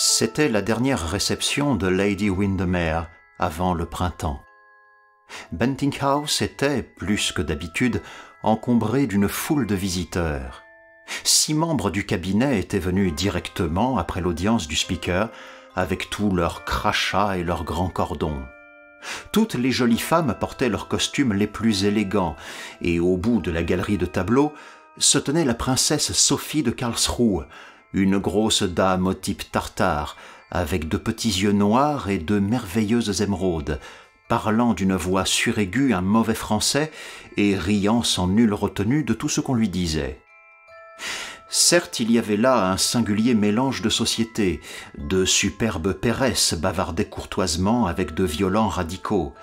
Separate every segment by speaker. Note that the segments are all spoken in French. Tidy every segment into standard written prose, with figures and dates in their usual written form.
Speaker 1: C'était la dernière réception de Lady Windermere avant le printemps. Bentinck House était, plus que d'habitude, encombré d'une foule de visiteurs. 6 membres du cabinet étaient venus directement après l'audience du speaker, avec tous leurs crachats et leurs grands cordons. Toutes les jolies femmes portaient leurs costumes les plus élégants, et au bout de la galerie de tableaux se tenait la princesse Sophie de Karlsruhe, une grosse dame au type tartare, avec de petits yeux noirs et de merveilleuses émeraudes, parlant d'une voix suraiguë un mauvais français et riant sans nulle retenue de tout ce qu'on lui disait. Certes, il y avait là un singulier mélange de sociétés. De superbes pairesses bavardaient courtoisement avec de violents radicaux.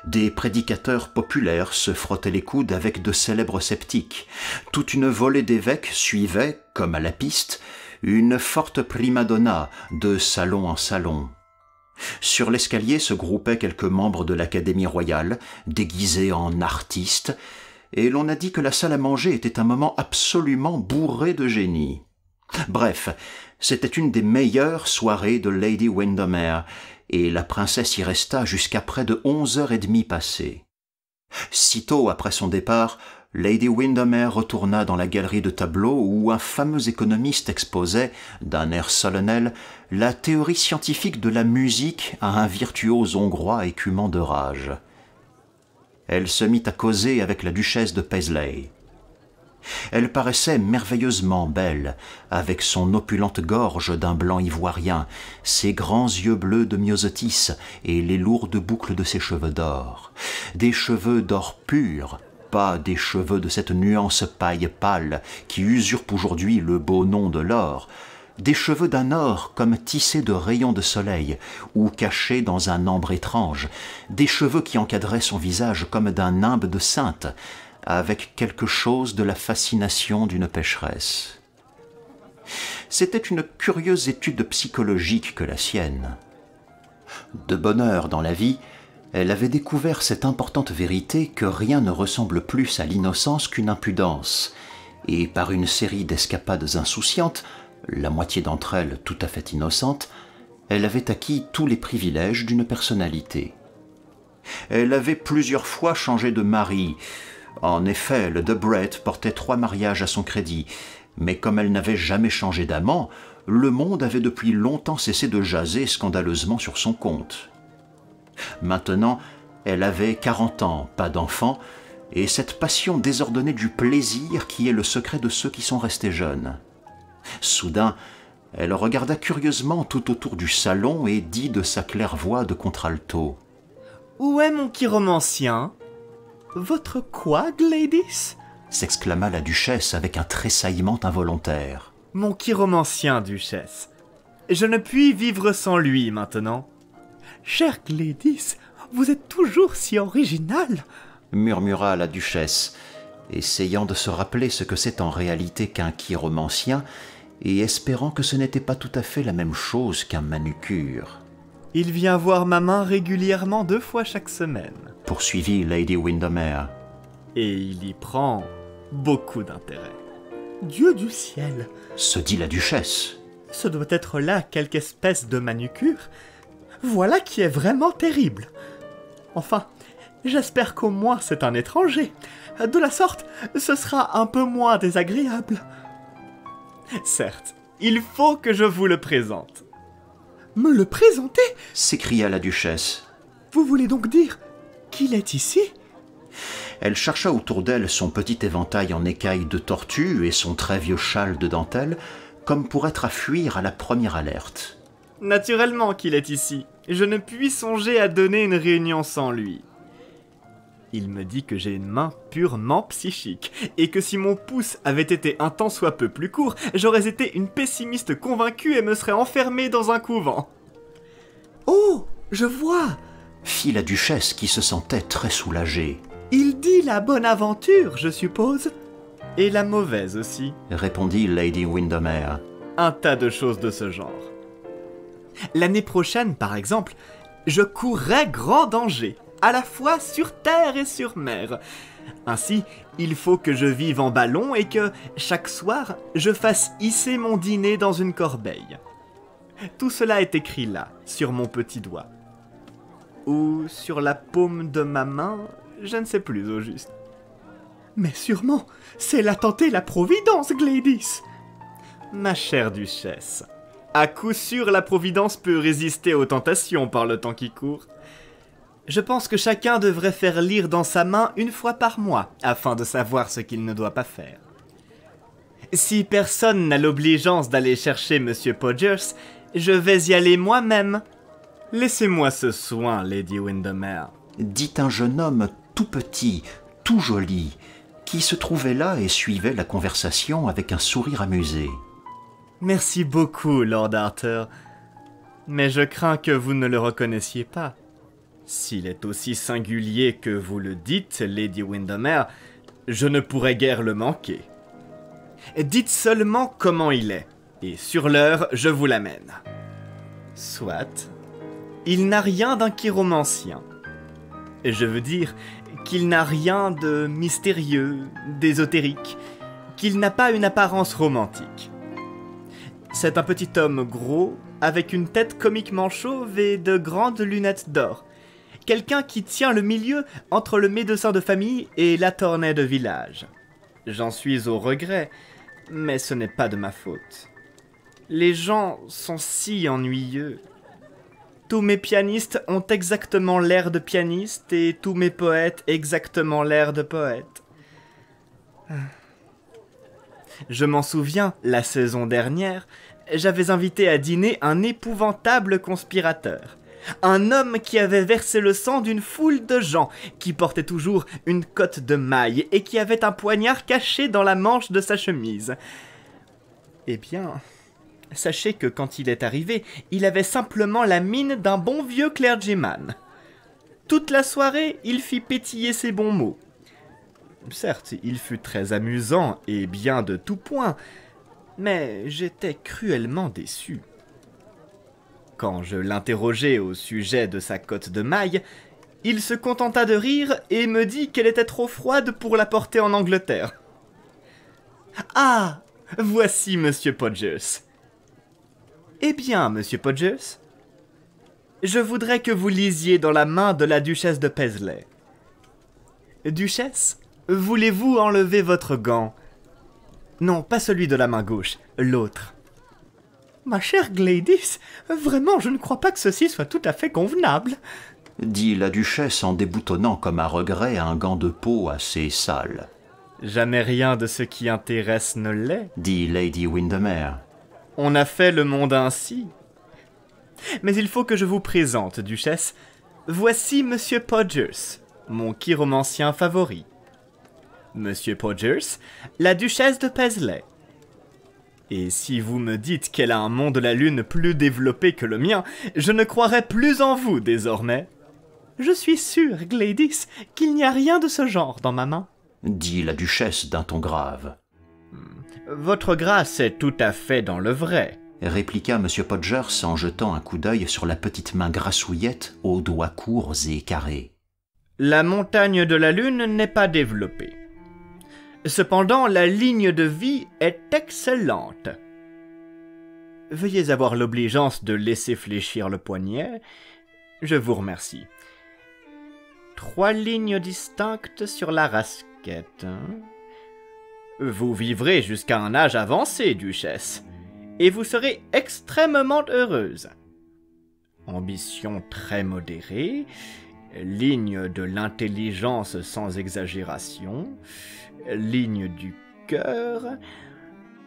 Speaker 1: Des prédicateurs populaires se frottaient les coudes avec de célèbres sceptiques. Toute une volée d'évêques suivait, comme à la piste, une forte prima donna de salon en salon. Sur l'escalier se groupaient quelques membres de l'Académie royale, déguisés en artistes, et l'on a dit que la salle à manger était un moment absolument bourré de génie. Bref, c'était une des meilleures soirées de Lady Windermere, et la princesse y resta jusqu'à près de 11h30 passées. Sitôt après son départ, Lady Windermere retourna dans la galerie de tableaux où un fameux économiste exposait, d'un air solennel, la théorie scientifique de la musique à un virtuose hongrois écumant de rage. Elle se mit à causer avec la duchesse de Paisley. Elle paraissait merveilleusement belle, avec son opulente gorge d'un blanc ivoirien, ses grands yeux bleus de myosotis et les lourdes boucles de ses cheveux d'or. Des cheveux d'or pur, pas des cheveux de cette nuance paille pâle qui usurpe aujourd'hui le beau nom de l'or, des cheveux d'un or comme tissés de rayons de soleil ou cachés dans un ambre étrange, des cheveux qui encadraient son visage comme d'un nimbe de sainte, avec quelque chose de la fascination d'une pécheresse. C'était une curieuse étude psychologique que la sienne. De bonne heure dans la vie, elle avait découvert cette importante vérité que rien ne ressemble plus à l'innocence qu'une impudence, et par une série d'escapades insouciantes, la moitié d'entre elles tout à fait innocentes, elle avait acquis tous les privilèges d'une personnalité. Elle avait plusieurs fois changé de mari. En effet, le Debray portait 3 mariages à son crédit, mais comme elle n'avait jamais changé d'amant, le monde avait depuis longtemps cessé de jaser scandaleusement sur son compte. Maintenant, elle avait 40 ans, pas d'enfant, et cette passion désordonnée du plaisir qui est le secret de ceux qui sont restés jeunes. Soudain, elle regarda curieusement tout autour du salon et dit de sa claire voix de contralto:
Speaker 2: « Où est mon chiromancien ? Votre quoi, Gladys ?»
Speaker 1: s'exclama la duchesse avec un tressaillement involontaire.
Speaker 2: « Mon chiromancien, duchesse. Je ne puis vivre sans lui maintenant. »« Chère Gladys, vous êtes toujours si originale !»
Speaker 1: murmura la duchesse, essayant de se rappeler ce que c'est en réalité qu'un chiromancien et espérant que ce n'était pas tout à fait la même chose qu'un manucure.
Speaker 2: « Il vient voir ma main régulièrement 2 fois chaque semaine. »
Speaker 1: poursuivit Lady Windermere.
Speaker 2: « Et il y prend beaucoup d'intérêt. »« Dieu du ciel !»
Speaker 1: se dit la duchesse.
Speaker 2: « Ce doit être là quelque espèce de manucure. Voilà qui est vraiment terrible. Enfin, j'espère qu'au moins c'est un étranger. De la sorte, ce sera un peu moins désagréable. Certes, il faut que je vous le présente. »« Me le présenter ?»
Speaker 1: s'écria la duchesse.
Speaker 2: « Vous voulez donc dire qu'il est ici ?»
Speaker 1: Elle chercha autour d'elle son petit éventail en écailles de tortue et son très vieux châle de dentelle, comme pour être à fuir à la première alerte.
Speaker 2: « Naturellement qu'il est ici. Je ne puis songer à donner une réunion sans lui. Il me dit que j'ai une main purement psychique, et que si mon pouce avait été un tant soit peu plus court, j'aurais été une pessimiste convaincue et me serais enfermée dans un couvent. »« Oh, je vois !»
Speaker 1: fit la duchesse qui se sentait très soulagée.
Speaker 2: « Il dit la bonne aventure, je suppose ?»« Et la mauvaise aussi, »
Speaker 1: répondit Lady Windermere.
Speaker 2: « Un tas de choses de ce genre. L'année prochaine, par exemple, je courrais grand danger. À la fois sur terre et sur mer. Ainsi, il faut que je vive en ballon et que, chaque soir, je fasse hisser mon dîner dans une corbeille. Tout cela est écrit là, sur mon petit doigt. Ou sur la paume de ma main, je ne sais plus au juste. Mais sûrement, c'est la tentée la Providence, Gladys. Ma chère duchesse, à coup sûr la Providence peut résister aux tentations par le temps qui court. Je pense que chacun devrait faire lire dans sa main une fois par mois, afin de savoir ce qu'il ne doit pas faire. Si personne n'a l'obligeance d'aller chercher Monsieur Podgers, je vais y aller moi-même. Laissez-moi ce soin, Lady Windermere.
Speaker 1: Dit un jeune homme tout petit, tout joli, qui se trouvait là et suivait la conversation avec un sourire amusé.
Speaker 2: Merci beaucoup, Lord Arthur. Mais je crains que vous ne le reconnaissiez pas. S'il est aussi singulier que vous le dites, Lady Windermere, je ne pourrais guère le manquer. Dites seulement comment il est, et sur l'heure, je vous l'amène. Soit. Il n'a rien d'un chiromancien. Je veux dire qu'il n'a rien de mystérieux, d'ésotérique, qu'il n'a pas une apparence romantique. C'est un petit homme gros, avec une tête comiquement chauve et de grandes lunettes d'or. Quelqu'un qui tient le milieu entre le médecin de famille et l'attorney de village. J'en suis au regret, mais ce n'est pas de ma faute. Les gens sont si ennuyeux. Tous mes pianistes ont exactement l'air de pianistes et tous mes poètes exactement l'air de poètes. Je m'en souviens, la saison dernière, j'avais invité à dîner un épouvantable conspirateur. Un homme qui avait versé le sang d'une foule de gens, qui portait toujours une cotte de maille et qui avait un poignard caché dans la manche de sa chemise. Eh bien, sachez que quand il est arrivé, il avait simplement la mine d'un bon vieux clergyman. Toute la soirée, il fit pétiller ses bons mots. Certes, il fut très amusant et bien de tout point, mais j'étais cruellement déçu. Quand je l'interrogeai au sujet de sa cotte de maille, il se contenta de rire et me dit qu'elle était trop froide pour la porter en Angleterre. Ah, voici Monsieur Podgers. Eh bien, Monsieur Podgers, je voudrais que vous lisiez dans la main de la duchesse de Paisley. Duchesse, voulez-vous enlever votre gant? Non, pas celui de la main gauche, l'autre. Ma chère Gladys, vraiment, je ne crois pas que ceci soit tout à fait convenable,
Speaker 1: dit la duchesse en déboutonnant comme à regret un gant de peau assez sale.
Speaker 2: Jamais rien de ce qui intéresse ne l'est,
Speaker 1: dit Lady Windermere.
Speaker 2: On a fait le monde ainsi. Mais il faut que je vous présente, duchesse. Voici Monsieur Podgers, mon chiromancien favori. Monsieur Podgers, la duchesse de Paisley. Et si vous me dites qu'elle a un monde de la lune plus développé que le mien, je ne croirai plus en vous désormais. Je suis sûre, Gladys, qu'il n'y a rien de ce genre dans ma main,
Speaker 1: dit la duchesse d'un ton grave.
Speaker 2: Votre grâce est tout à fait dans le vrai,
Speaker 1: répliqua M. Podgers en jetant un coup d'œil sur la petite main grassouillette aux doigts courts et carrés.
Speaker 2: La montagne de la lune n'est pas développée. Cependant, la ligne de vie est excellente. Veuillez avoir l'obligeance de laisser fléchir le poignet. Je vous remercie. 3 lignes distinctes sur la rasquette. Vous vivrez jusqu'à un âge avancé, duchesse, et vous serez extrêmement heureuse. Ambition très modérée, ligne de l'intelligence sans exagération, ligne du cœur...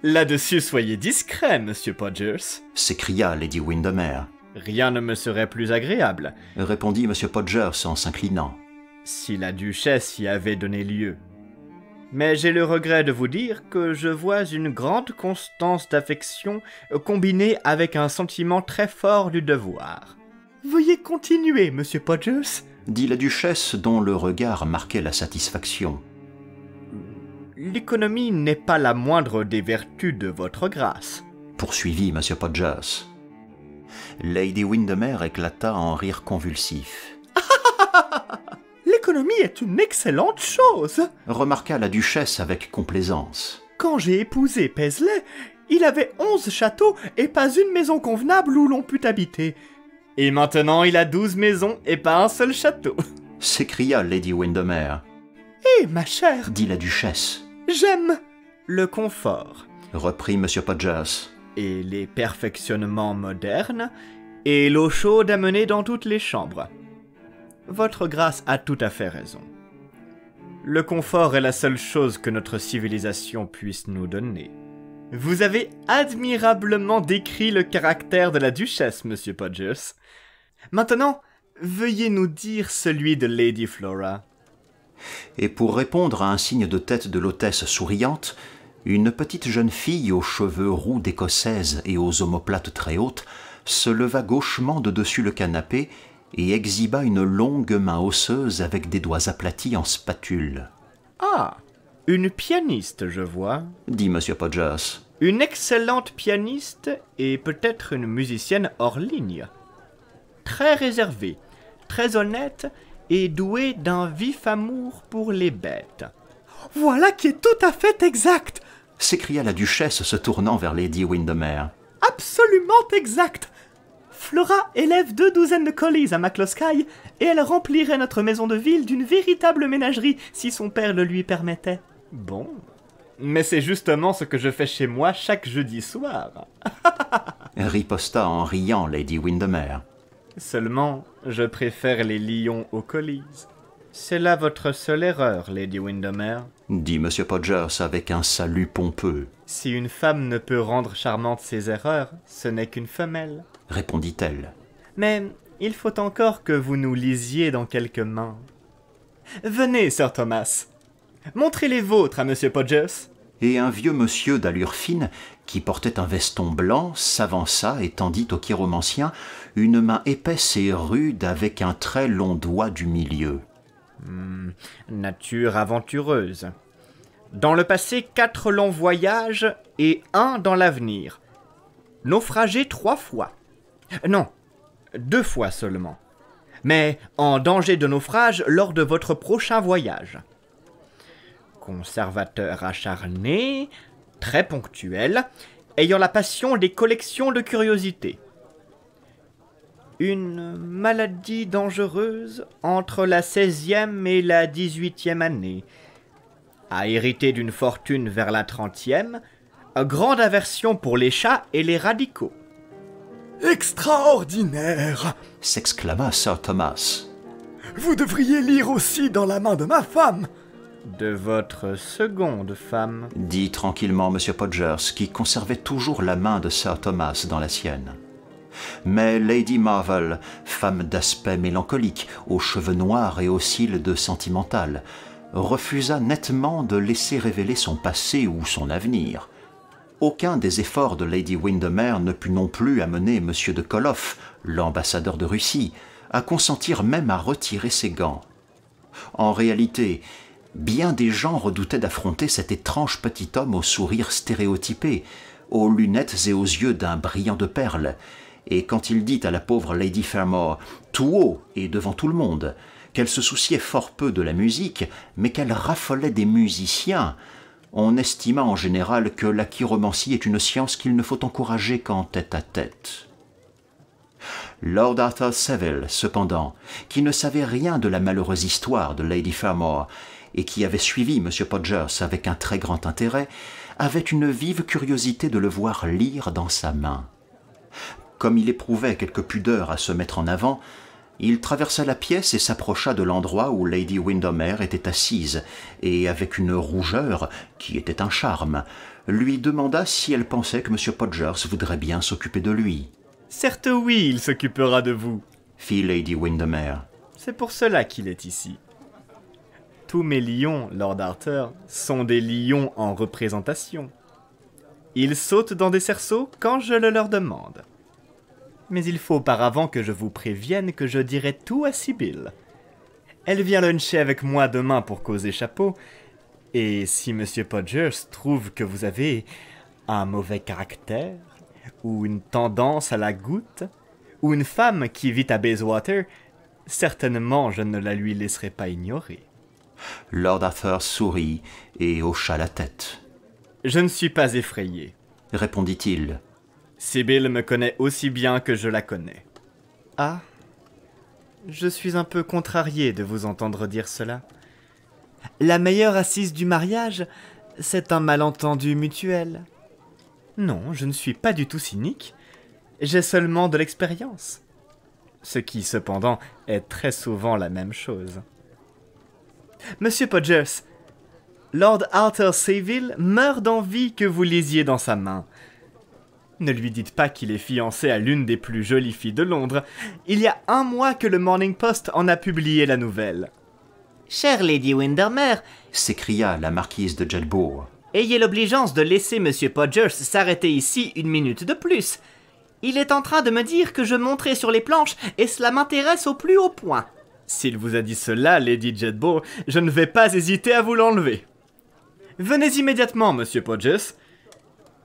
Speaker 2: Là-dessus, soyez discret, Monsieur Podgers,
Speaker 1: s'écria Lady Windermere.
Speaker 2: Rien ne me serait plus agréable,
Speaker 1: répondit M. Podgers en s'inclinant.
Speaker 2: Si la duchesse y avait donné lieu. Mais j'ai le regret de vous dire que je vois une grande constance d'affection combinée avec un sentiment très fort du devoir. Veuillez continuer, Monsieur Podgers,
Speaker 1: dit la duchesse dont le regard marquait la satisfaction.
Speaker 2: L'économie n'est pas la moindre des vertus de votre grâce,
Speaker 1: poursuivit M. Podgers. Lady Windermere éclata en rire convulsif.
Speaker 2: L'économie est une excellente chose,
Speaker 1: remarqua la duchesse avec complaisance.
Speaker 2: Quand j'ai épousé Paisley, Il avait 11 châteaux et pas une maison convenable où l'on pût habiter. Et maintenant il a 12 maisons et pas un seul château.
Speaker 1: S'écria Lady Windermere.
Speaker 2: Eh, ma chère,
Speaker 1: Dit la duchesse.
Speaker 2: j'aime le confort
Speaker 1: Reprit M. Podgers.
Speaker 2: et les perfectionnements modernes et l'eau chaude à mener dans toutes les chambres. Votre grâce a tout à fait raison. Le confort est la seule chose que notre civilisation puisse nous donner. Vous avez admirablement décrit le caractère de la duchesse, Monsieur Podgers. Maintenant, veuillez nous dire celui de Lady Flora.
Speaker 1: Et pour répondre à un signe de tête de l'hôtesse souriante, une petite jeune fille aux cheveux roux d'écossaise et aux omoplates très hautes se leva gauchement de dessus le canapé et exhiba une longue main osseuse avec des doigts aplatis en spatule.
Speaker 2: Ah, une pianiste, je vois.
Speaker 1: Dit M. Podgers.
Speaker 2: Une excellente pianiste et peut-être une musicienne hors ligne. Très réservée, très honnête et douée d'un vif amour pour les bêtes. Voilà qui est tout à fait exact.
Speaker 1: S'écria la duchesse se tournant vers Lady Windermere.
Speaker 2: Absolument exact. Flora élève 2 douzaines de collies à McCloskey et elle remplirait notre maison de ville d'une véritable ménagerie si son père le lui permettait. Bon, mais c'est justement ce que je fais chez moi chaque jeudi soir.
Speaker 1: Riposta en riant Lady Windermere.
Speaker 2: Seulement, je préfère les lions aux collies. C'est là votre seule erreur, Lady Windermere.
Speaker 1: Dit M. Podgers avec un salut pompeux.
Speaker 2: Si une femme ne peut rendre charmantes ses erreurs, ce n'est qu'une femelle.
Speaker 1: Répondit-elle.
Speaker 2: Mais il faut encore que vous nous lisiez dans quelques mains. Venez, Sir Thomas. Montrez les vôtres à Monsieur Podgers.
Speaker 1: Et un vieux monsieur d'allure fine, qui portait un veston blanc, s'avança et tendit au chiromancien une main épaisse et rude avec un très long doigt du milieu.
Speaker 2: Nature aventureuse. Dans le passé, 4 longs voyages et 1 dans l'avenir. Naufragé 3 fois. Non, 2 fois seulement. Mais en danger de naufrage lors de votre prochain voyage. Conservateur acharné, très ponctuel, ayant la passion des collections de curiosités. Une maladie dangereuse entre la 16e et la 18e année. A hérité d'une fortune vers la 30e, grande aversion pour les chats et les radicaux.
Speaker 3: Extraordinaire!
Speaker 1: S'exclama Sir Thomas.
Speaker 3: Vous devriez lire aussi dans la main de ma femme.
Speaker 2: De votre seconde femme.
Speaker 1: Dit tranquillement M. Podgers, qui conservait toujours la main de Sir Thomas dans la sienne. Mais Lady Marvel, femme d'aspect mélancolique, aux cheveux noirs et aux cils de sentimentale, refusa nettement de laisser révéler son passé ou son avenir. Aucun des efforts de Lady Windermere ne put non plus amener M. de Koloff, l'ambassadeur de Russie, à consentir même à retirer ses gants. En réalité, bien des gens redoutaient d'affronter cet étrange petit homme au sourire stéréotypé, aux lunettes et aux yeux d'un brillant de perles, et quand il dit à la pauvre Lady Fermor, tout haut et devant tout le monde, qu'elle se souciait fort peu de la musique, mais qu'elle raffolait des musiciens, on estima en général que la chiromancie est une science qu'il ne faut encourager qu'en tête-à-tête. Lord Arthur Saville, cependant, qui ne savait rien de la malheureuse histoire de Lady Fermor, et qui avait suivi M. Podgers avec un très grand intérêt, avait une vive curiosité de le voir lire dans sa main. Comme il éprouvait quelque pudeur à se mettre en avant, il traversa la pièce et s'approcha de l'endroit où Lady Windermere était assise, et avec une rougeur, qui était un charme, lui demanda si elle pensait que M. Podgers voudrait bien s'occuper de lui.
Speaker 2: « Certes oui, il s'occupera de vous. »
Speaker 1: fit Lady Windermere.
Speaker 2: « C'est pour cela qu'il est ici. » Tous mes lions, Lord Arthur, sont des lions en représentation. Ils sautent dans des cerceaux quand je le leur demande. Mais il faut auparavant que je vous prévienne que je dirai tout à Sibylle. Elle vient luncher avec moi demain pour causer chapeau, et si M. Podgers trouve que vous avez un mauvais caractère, ou une tendance à la goutte, ou une femme qui vit à Bayswater, certainement je ne la lui laisserai pas ignorer.
Speaker 1: Lord Arthur sourit et hocha la tête.
Speaker 2: Je ne suis pas effrayé.
Speaker 1: répondit-il.
Speaker 2: Sibyl me connaît aussi bien que je la connais. Ah, je suis un peu contrarié de vous entendre dire cela. La meilleure assise du mariage, c'est un malentendu mutuel. Non, je ne suis pas du tout cynique. J'ai seulement de l'expérience. Ce qui, cependant, est très souvent la même chose. Monsieur Podgers, Lord Arthur Saville meurt d'envie que vous lisiez dans sa main. Ne lui dites pas qu'il est fiancé à l'une des plus jolies filles de Londres. Il y a 1 mois que le Morning Post en a publié la nouvelle. Chère Lady Windermere,
Speaker 1: s'écria la marquise de Jedburgh.
Speaker 2: Ayez l'obligeance de laisser Monsieur Podgers s'arrêter ici 1 minute de plus. Il est en train de me dire que je monterai sur les planches et cela m'intéresse au plus haut point. S'il vous a dit cela, Lady Jedburgh, je ne vais pas hésiter à vous l'enlever. Venez immédiatement, Monsieur Podgers,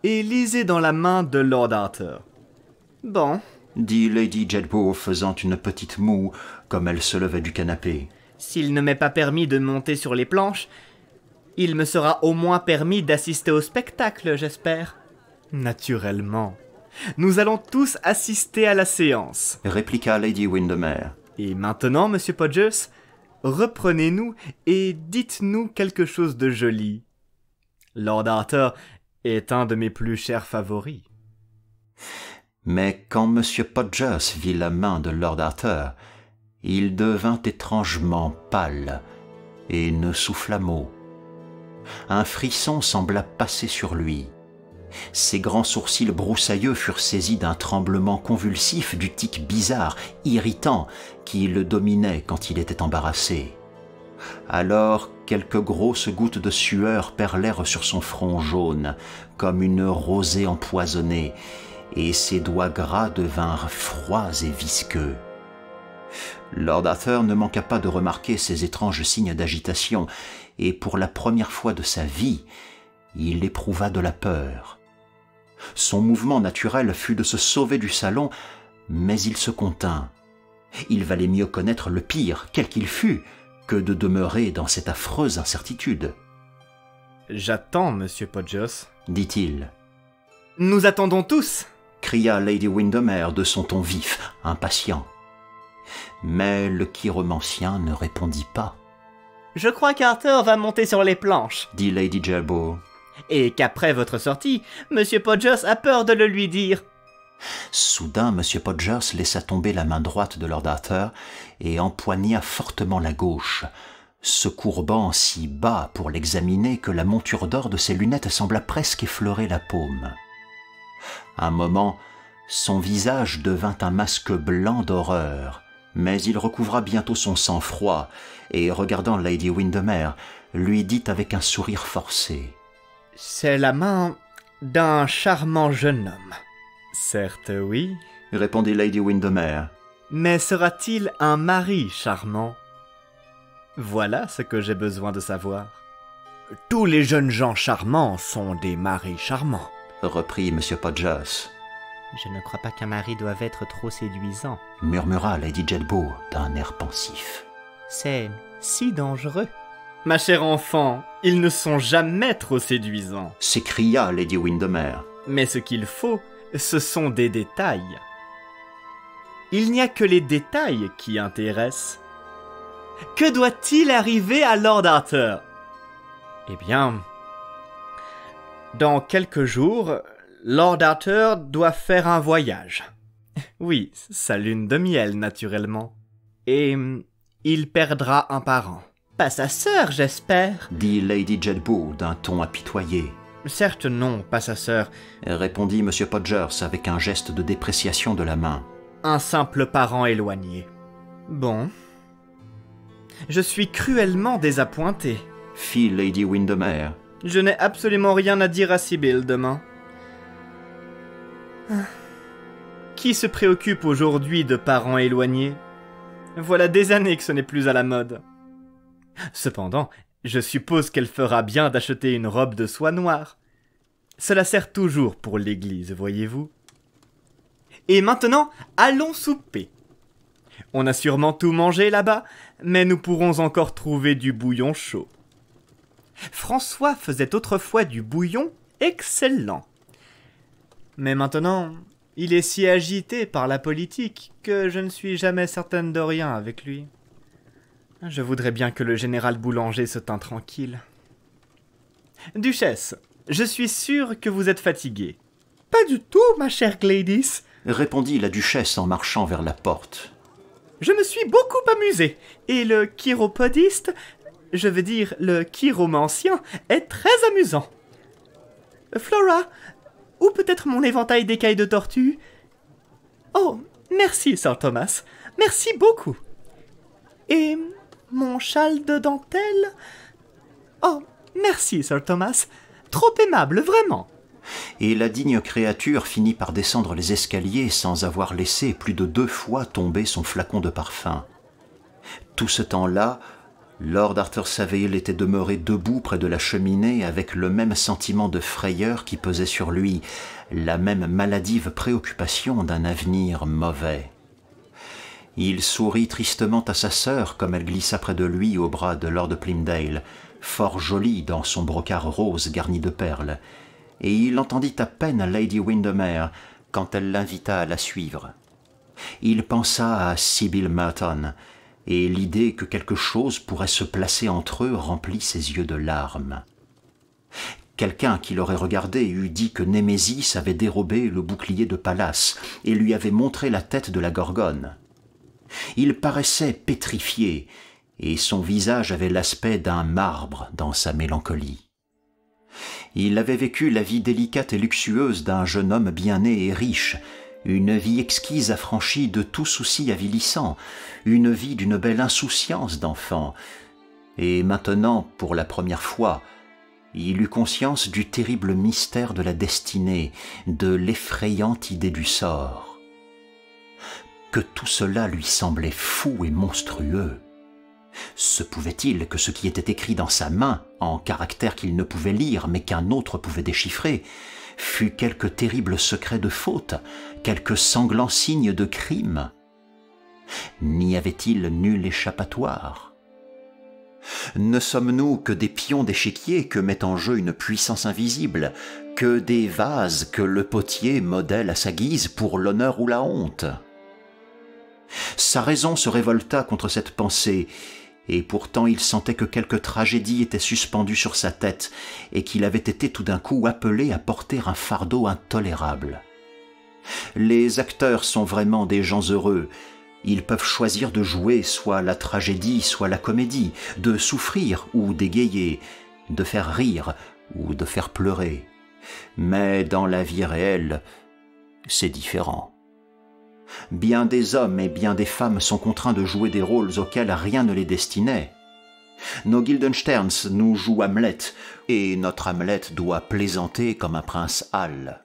Speaker 2: et lisez dans la main de Lord Arthur. Bon,
Speaker 1: dit Lady Jedburgh faisant une petite moue comme elle se levait du canapé.
Speaker 2: S'il ne m'est pas permis de monter sur les planches, il me sera au moins permis d'assister au spectacle, j'espère. Naturellement. Nous allons tous assister à la séance,
Speaker 1: répliqua Lady Windermere.
Speaker 2: Et maintenant, Monsieur Podgers, reprenez-nous et dites-nous quelque chose de joli. Lord Arthur est un de mes plus chers favoris.
Speaker 1: Mais quand M. Podgers vit la main de Lord Arthur, il devint étrangement pâle et ne souffla mot. Un frisson sembla passer sur lui. Ses grands sourcils broussailleux furent saisis d'un tremblement convulsif du tic bizarre, irritant, qui le dominait quand il était embarrassé. Alors quelques grosses gouttes de sueur perlèrent sur son front jaune, comme une rosée empoisonnée, et ses doigts gras devinrent froids et visqueux. Lord Arthur ne manqua pas de remarquer ces étranges signes d'agitation, et pour la première fois de sa vie, il éprouva de la peur. Son mouvement naturel fut de se sauver du salon, mais il se contint. Il valait mieux connaître le pire, quel qu'il fût, que de demeurer dans cette affreuse incertitude.
Speaker 2: « J'attends, Monsieur Podgers, »
Speaker 1: dit-il.
Speaker 2: « Nous attendons tous !»
Speaker 1: cria Lady Windermere de son ton vif, impatient. Mais le chiromancien ne répondit pas.
Speaker 2: « Je crois qu'Arthur va monter sur les planches, »
Speaker 1: dit Lady Jedburgh.
Speaker 2: « et qu'après votre sortie, Monsieur Podgers a peur de le lui dire. »
Speaker 1: Soudain, M. Podgers laissa tomber la main droite de Lord Arthur et empoigna fortement la gauche, se courbant si bas pour l'examiner que la monture d'or de ses lunettes sembla presque effleurer la paume. Un moment, son visage devint un masque blanc d'horreur, mais il recouvra bientôt son sang-froid et, regardant Lady Windermere, lui dit avec un sourire forcé. «
Speaker 2: C'est la main d'un charmant jeune homme. » « Certes, oui, »
Speaker 1: répondit Lady Windermere.
Speaker 2: « mais sera-t-il un mari charmant? Voilà ce que j'ai besoin de savoir. »« Tous les jeunes gens charmants sont des maris charmants, »
Speaker 1: reprit M. Podgers.
Speaker 2: « Je ne crois pas qu'un mari doive être trop séduisant, »
Speaker 1: murmura Lady Jedburgh d'un air pensif.
Speaker 2: « C'est si dangereux. »« Ma chère enfant, ils ne sont jamais trop séduisants, »
Speaker 1: s'écria Lady Windermere.
Speaker 2: « mais ce qu'il faut, ce sont des détails. Il n'y a que les détails qui intéressent. Que doit-il arriver à Lord Arthur? Eh bien, dans quelques jours, Lord Arthur doit faire un voyage. Oui, sa lune de miel, naturellement. Et il perdra un parent. Pas sa sœur, j'espère,
Speaker 1: dit Lady Jedburgh d'un ton apitoyé.
Speaker 2: Certes non, pas sa sœur,
Speaker 1: répondit M. Podgers avec un geste de dépréciation de la main.
Speaker 2: Un simple parent éloigné. Bon. Je suis cruellement désappointé,
Speaker 1: fit Lady Windermere.
Speaker 2: Je n'ai absolument rien à dire à Sibyl demain. Qui se préoccupe aujourd'hui de parents éloignés? Voilà des années que ce n'est plus à la mode. Cependant, je suppose qu'elle fera bien d'acheter une robe de soie noire. Cela sert toujours pour l'église, voyez-vous. Et maintenant, allons souper. On a sûrement tout mangé là-bas, mais nous pourrons encore trouver du bouillon chaud. François faisait autrefois du bouillon excellent. Mais maintenant, il est si agité par la politique que je ne suis jamais certaine de rien avec lui. Je voudrais bien que le général Boulanger se tînt tranquille. Duchesse, je suis sûre que vous êtes fatiguée. Pas du tout, ma chère Gladys,
Speaker 1: répondit la duchesse en marchant vers la porte.
Speaker 2: Je me suis beaucoup amusée, et le chiropodiste, je veux dire le chiromancien, est très amusant. Flora, ou peut-être mon éventail d'écailles de tortue? Oh, merci, Sir Thomas, merci beaucoup. Et mon châle de dentelle? Oh, merci, Sir Thomas, trop aimable, vraiment.
Speaker 1: Et la digne créature finit par descendre les escaliers sans avoir laissé plus de 2 fois tomber son flacon de parfum. Tout ce temps-là, Lord Arthur Saville était demeuré debout près de la cheminée avec le même sentiment de frayeur qui pesait sur lui, la même maladive préoccupation d'un avenir mauvais. Il sourit tristement à sa sœur comme elle glissa près de lui au bras de Lord Plymdale, fort jolie dans son brocart rose garni de perles, et il entendit à peine Lady Windermere quand elle l'invita à la suivre. Il pensa à Sybil Merton, et l'idée que quelque chose pourrait se placer entre eux remplit ses yeux de larmes. Quelqu'un qui l'aurait regardé eût dit que Némésis avait dérobé le bouclier de Pallas et lui avait montré la tête de la Gorgone. Il paraissait pétrifié, et son visage avait l'aspect d'un marbre dans sa mélancolie. Il avait vécu la vie délicate et luxueuse d'un jeune homme bien né et riche, une vie exquise affranchie de tout souci avilissant, une vie d'une belle insouciance d'enfant, et maintenant, pour la première fois, il eut conscience du terrible mystère de la destinée, de l'effrayante idée du sort. Que tout cela lui semblait fou et monstrueux. Se pouvait-il que ce qui était écrit dans sa main, en caractères qu'il ne pouvait lire mais qu'un autre pouvait déchiffrer, fût quelque terrible secret de faute, quelque sanglant signe de crime? N'y avait-il nul échappatoire? Ne sommes-nous que des pions d'échiquier que met en jeu une puissance invisible, que des vases que le potier modèle à sa guise pour l'honneur ou la honte? Sa raison se révolta contre cette pensée, et pourtant il sentait que quelque tragédie était suspendue sur sa tête et qu'il avait été tout d'un coup appelé à porter un fardeau intolérable. Les acteurs sont vraiment des gens heureux. Ils peuvent choisir de jouer soit la tragédie, soit la comédie, de souffrir ou d'égayer, de faire rire ou de faire pleurer. Mais dans la vie réelle, c'est différent. Bien des hommes et bien des femmes sont contraints de jouer des rôles auxquels rien ne les destinait. Nos Guildensterns nous jouent Hamlet, et notre Hamlet doit plaisanter comme un prince Hal.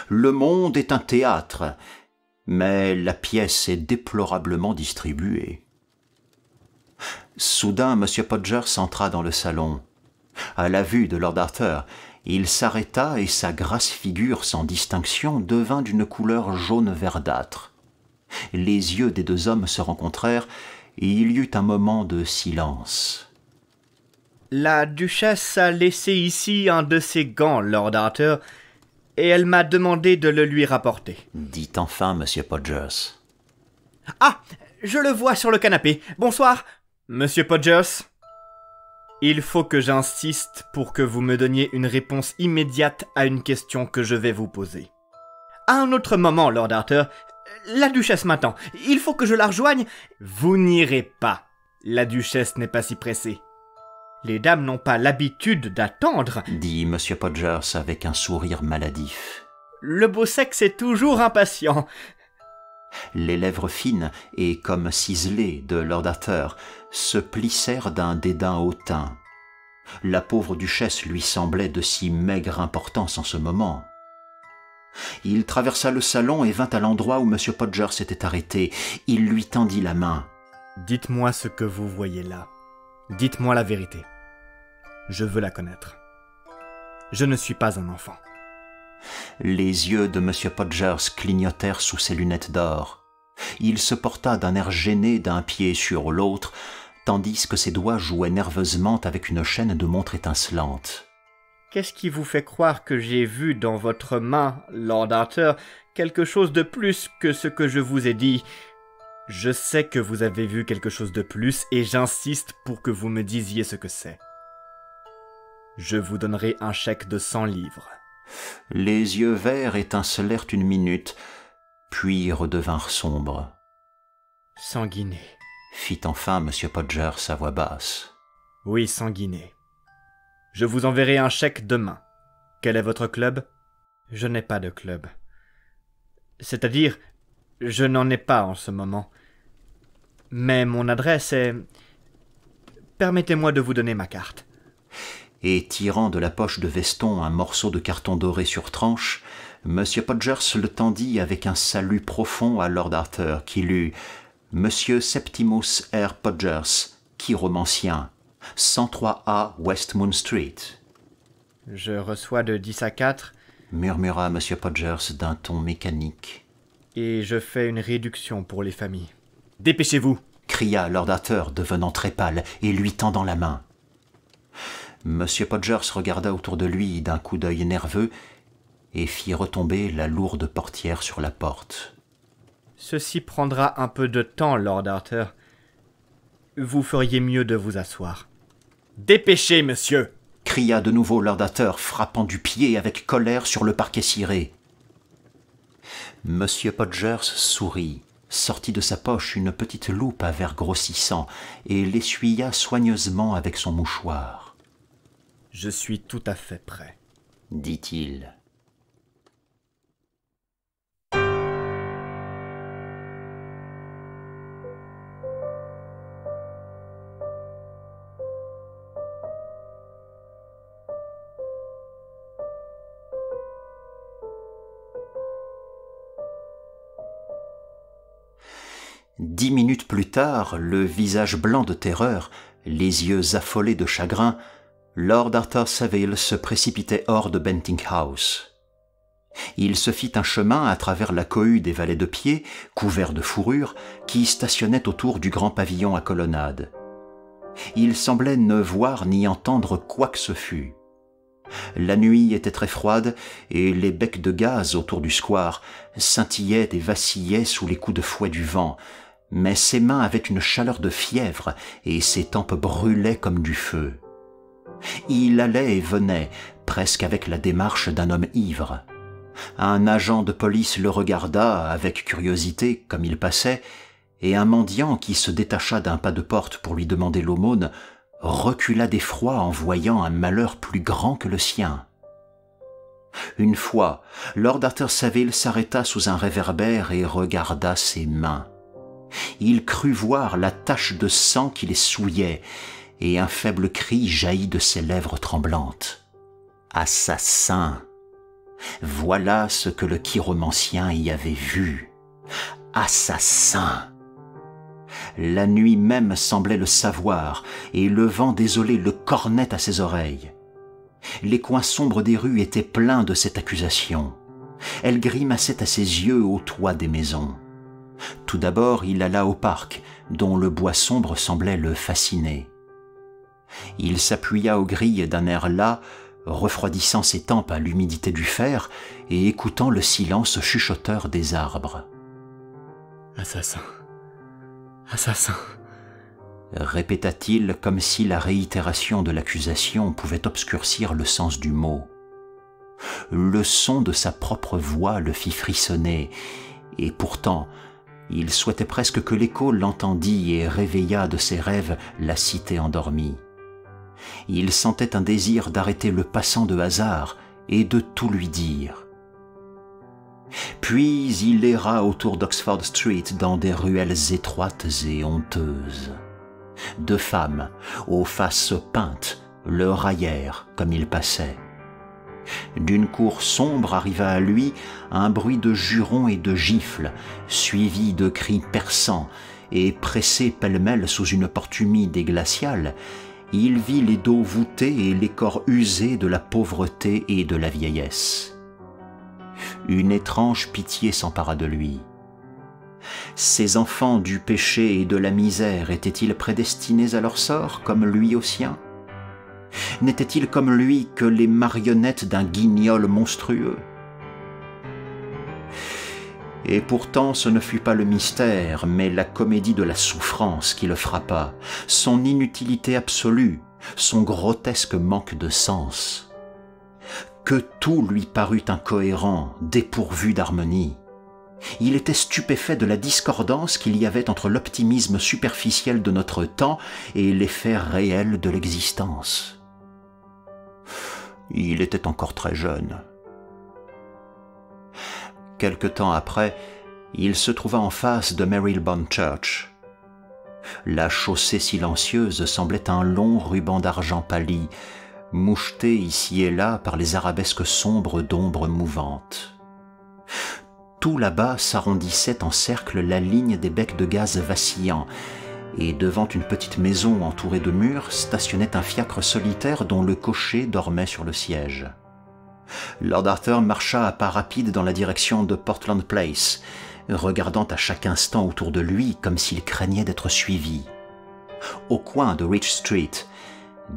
Speaker 1: Le monde est un théâtre, mais la pièce est déplorablement distribuée. Soudain, M. Podgers entra dans le salon. À la vue de Lord Arthur, il s'arrêta et sa grasse figure sans distinction devint d'une couleur jaune verdâtre. Les yeux des 2 hommes se rencontrèrent et il y eut un moment de silence.
Speaker 2: « La duchesse a laissé ici un de ses gants, Lord Arthur, et elle m'a demandé de le lui rapporter. »
Speaker 1: dit enfin M. Podgers.
Speaker 2: « Ah, je le vois sur le canapé. Bonsoir, Monsieur Podgers. » Il faut que j'insiste pour que vous me donniez une réponse immédiate à une question que je vais vous poser. À un autre moment, Lord Arthur, la duchesse m'attend. Il faut que je la rejoigne. Vous n'irez pas. La duchesse n'est pas si pressée. Les dames n'ont pas l'habitude d'attendre,
Speaker 1: dit M. Podgers avec un sourire maladif.
Speaker 2: Le beau sexe est toujours impatient.
Speaker 1: Les lèvres fines et comme ciselées de Lord Arthur se plissèrent d'un dédain hautain. La pauvre duchesse lui semblait de si maigre importance en ce moment. Il traversa le salon et vint à l'endroit où M. Podgers s'était arrêté. Il lui tendit la main.
Speaker 2: « Dites-moi ce que vous voyez là. Dites-moi la vérité. Je veux la connaître. Je ne suis pas un enfant. »
Speaker 1: Les yeux de M. Podgers clignotèrent sous ses lunettes d'or. Il se porta d'un air gêné d'un pied sur l'autre, tandis que ses doigts jouaient nerveusement avec une chaîne de montre étincelante.
Speaker 2: Qu'est-ce qui vous fait croire que j'ai vu dans votre main, Lord Arthur, quelque chose de plus que ce que je vous ai dit? Je sais que vous avez vu quelque chose de plus et j'insiste pour que vous me disiez ce que c'est. Je vous donnerai un chèque de 100 livres.
Speaker 1: Les yeux verts étincelèrent une minute, puis redevinrent sombres.
Speaker 2: 100 guinées.
Speaker 1: Fit enfin M. Podgers à voix basse.
Speaker 2: Oui, 100 guinées. Je vous enverrai un chèque demain. Quel est votre club? Je n'ai pas de club. C'est-à-dire, je n'en ai pas en ce moment. Mais mon adresse est... Permettez-moi de vous donner ma carte.
Speaker 1: Et tirant de la poche de veston un morceau de carton doré sur tranche, M. Podgers le tendit avec un salut profond à Lord Arthur, qui lut « Monsieur Septimus R. Podgers, chiromancien, 103A West Moon Street. »
Speaker 2: « Je reçois de 10 à 4. »
Speaker 1: murmura M. Podgers d'un ton mécanique.
Speaker 2: « Et je fais une réduction pour les familles. Dépêchez-vous »
Speaker 1: cria Lord Arthur, devenant très pâle et lui tendant la main. M. Podgers regarda autour de lui d'un coup d'œil nerveux et fit retomber la lourde portière sur la porte.
Speaker 2: « Ceci prendra un peu de temps, Lord Arthur. Vous feriez mieux de vous asseoir. »« Dépêchez, monsieur !»
Speaker 1: cria de nouveau Lord Arthur, frappant du pied avec colère sur le parquet ciré. M. Podgers sourit, sortit de sa poche une petite loupe à verre grossissant et l'essuya soigneusement avec son mouchoir.
Speaker 2: « Je suis tout à fait prêt, »
Speaker 1: dit-il. Dix minutes plus tard, le visage blanc de terreur, les yeux affolés de chagrin, Lord Arthur Savile se précipitait hors de Bentinck House. Il se fit un chemin à travers la cohue des valets de pied, couverts de fourrure, qui stationnaient autour du grand pavillon à colonnade. Il semblait ne voir ni entendre quoi que ce fût. La nuit était très froide et les becs de gaz autour du square scintillaient et vacillaient sous les coups de fouet du vent, mais ses mains avaient une chaleur de fièvre et ses tempes brûlaient comme du feu. Il allait et venait, presque avec la démarche d'un homme ivre. Un agent de police le regarda avec curiosité comme il passait, et un mendiant qui se détacha d'un pas de porte pour lui demander l'aumône recula d'effroi en voyant un malheur plus grand que le sien. Une fois, Lord Arthur Savile s'arrêta sous un réverbère et regarda ses mains. Il crut voir la tache de sang qui les souillait, et un faible cri jaillit de ses lèvres tremblantes. « Assassin !» Voilà ce que le chiromancien y avait vu. Assassin! La nuit même semblait le savoir, et le vent désolé le cornait à ses oreilles. Les coins sombres des rues étaient pleins de cette accusation. Elle grimaçait à ses yeux au toit des maisons. Tout d'abord, il alla au parc, dont le bois sombre semblait le fasciner. Il s'appuya aux grilles d'un air las, refroidissant ses tempes à l'humidité du fer et écoutant le silence chuchoteur des arbres.
Speaker 2: « Assassin, assassin !»
Speaker 1: répéta-t-il comme si la réitération de l'accusation pouvait obscurcir le sens du mot. Le son de sa propre voix le fit frissonner, et pourtant, il souhaitait presque que l'écho l'entendît et réveillât de ses rêves la cité endormie. Il sentait un désir d'arrêter le passant de hasard et de tout lui dire. Puis il erra autour d'Oxford Street dans des ruelles étroites et honteuses. Deux femmes, aux faces peintes, le raillèrent comme il passait. D'une cour sombre arriva à lui un bruit de jurons et de gifles, suivi de cris perçants, et pressé pêle-mêle sous une porte humide et glaciale, il vit les dos voûtés et les corps usés de la pauvreté et de la vieillesse. Une étrange pitié s'empara de lui. Ces enfants du péché et de la misère étaient-ils prédestinés à leur sort comme lui au sien? N'était-il comme lui que les marionnettes d'un guignol monstrueux? Et pourtant ce ne fut pas le mystère, mais la comédie de la souffrance qui le frappa, son inutilité absolue, son grotesque manque de sens. Que tout lui parut incohérent, dépourvu d'harmonie. Il était stupéfait de la discordance qu'il y avait entre l'optimisme superficiel de notre temps et les faits réels de l'existence. Il était encore très jeune. Quelque temps après, il se trouva en face de Marylebone Church. La chaussée silencieuse semblait un long ruban d'argent pâli, moucheté ici et là par les arabesques sombres d'ombres mouvantes. Tout là-bas s'arrondissait en cercle la ligne des becs de gaz vacillants, et devant une petite maison entourée de murs stationnait un fiacre solitaire dont le cocher dormait sur le siège. Lord Arthur marcha à pas rapides dans la direction de Portland Place, regardant à chaque instant autour de lui comme s'il craignait d'être suivi. Au coin de Rich Street,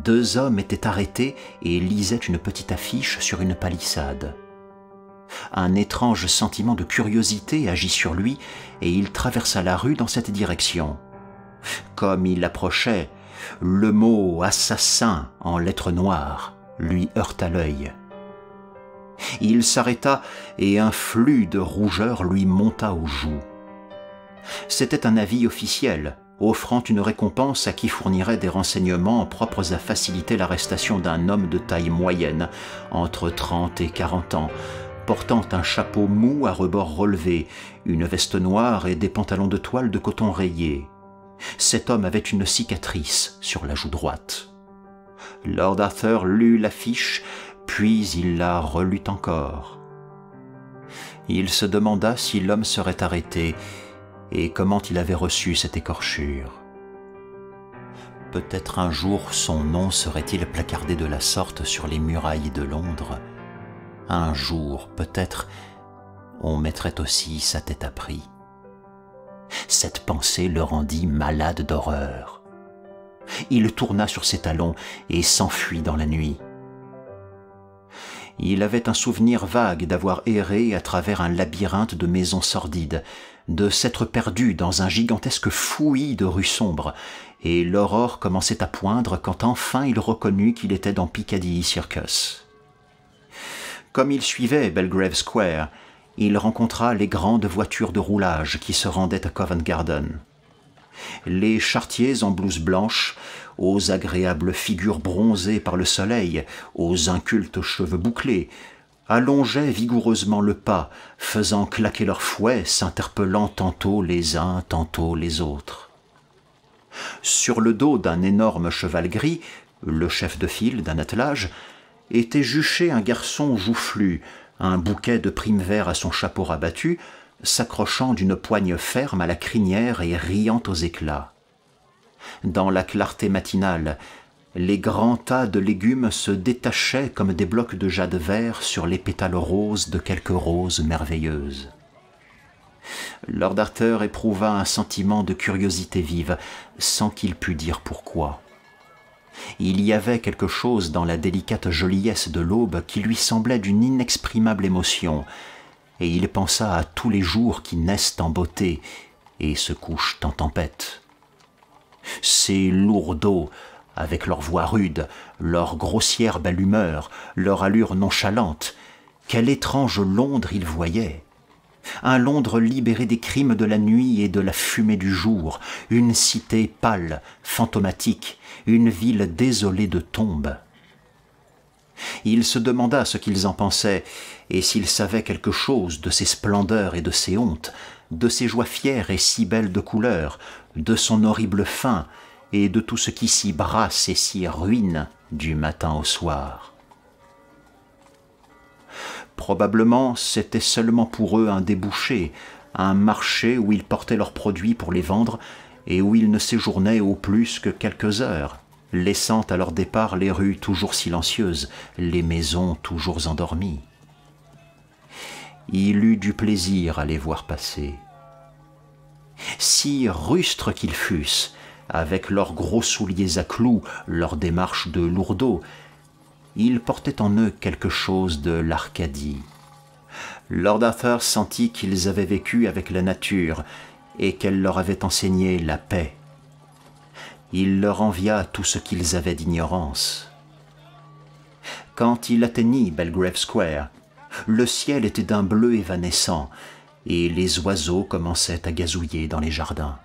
Speaker 1: 2 hommes étaient arrêtés et lisaient une petite affiche sur une palissade. Un étrange sentiment de curiosité agit sur lui et il traversa la rue dans cette direction. Comme il approchait, le mot « assassin » en lettres noires lui heurta l'œil. Il s'arrêta et un flux de rougeur lui monta aux joues. C'était un avis officiel, offrant une récompense à qui fournirait des renseignements propres à faciliter l'arrestation d'un homme de taille moyenne, entre 30 et 40 ans, portant un chapeau mou à rebords relevés, une veste noire et des pantalons de toile de coton rayés. Cet homme avait une cicatrice sur la joue droite. Lord Arthur lut l'affiche, puis il la relut encore. Il se demanda si l'homme serait arrêté et comment il avait reçu cette écorchure. Peut-être un jour son nom serait-il placardé de la sorte sur les murailles de Londres. Un jour, peut-être, on mettrait aussi sa tête à prix. Cette pensée le rendit malade d'horreur. Il tourna sur ses talons et s'enfuit dans la nuit. Il avait un souvenir vague d'avoir erré à travers un labyrinthe de maisons sordides, de s'être perdu dans un gigantesque fouillis de rues sombres, et l'aurore commençait à poindre quand enfin il reconnut qu'il était dans Piccadilly Circus. Comme il suivait Belgrave Square, il rencontra les grandes voitures de roulage qui se rendaient à Covent Garden. Les charretiers en blouse blanche, aux agréables figures bronzées par le soleil, aux incultes cheveux bouclés, allongeaient vigoureusement le pas, faisant claquer leurs fouets, s'interpellant tantôt les uns, tantôt les autres. Sur le dos d'un énorme cheval gris, le chef de file d'un attelage, était juché un garçon joufflu, un bouquet de primes verts à son chapeau rabattu, s'accrochant d'une poigne ferme à la crinière et riant aux éclats. Dans la clarté matinale, les grands tas de légumes se détachaient comme des blocs de jade vert sur les pétales roses de quelques roses merveilleuses. Lord Arthur éprouva un sentiment de curiosité vive, sans qu'il pût dire pourquoi. Il y avait quelque chose dans la délicate joliesse de l'aube qui lui semblait d'une inexprimable émotion, et il pensa à tous les jours qui naissent en beauté et se couchent en tempête. Ces lourdeaux, avec leur voix rude, leur grossière belle humeur, leur allure nonchalante, quel étrange Londres il voyait! Un Londres libéré des crimes de la nuit et de la fumée du jour, une cité pâle, fantomatique, une ville désolée de tombes. Il se demanda ce qu'ils en pensaient, et s'ils savaient quelque chose de ces splendeurs et de ces hontes, de ces joies fières et si belles de couleur, de son horrible fin, et de tout ce qui s'y brasse et s'y ruine du matin au soir. Probablement, c'était seulement pour eux un débouché, un marché où ils portaient leurs produits pour les vendre et où ils ne séjournaient au plus que quelques heures, laissant à leur départ les rues toujours silencieuses, les maisons toujours endormies. Il eut du plaisir à les voir passer. Si rustres qu'ils fussent, avec leurs gros souliers à clous, leur démarche de lourdeaux. Ils portaient en eux quelque chose de l'Arcadie. Lord Arthur sentit qu'ils avaient vécu avec la nature et qu'elle leur avait enseigné la paix. Il leur envia tout ce qu'ils avaient d'ignorance. Quand il atteignit Belgrave Square, le ciel était d'un bleu évanescent et les oiseaux commençaient à gazouiller dans les jardins.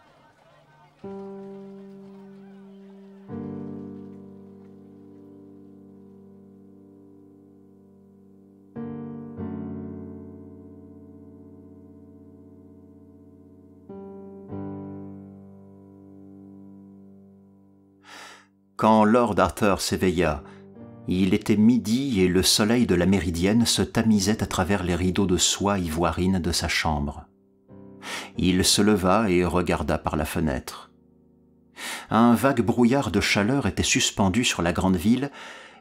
Speaker 1: Quand Lord Arthur s'éveilla, il était midi et le soleil de la méridienne se tamisait à travers les rideaux de soie ivoirine de sa chambre. Il se leva et regarda par la fenêtre. Un vague brouillard de chaleur était suspendu sur la grande ville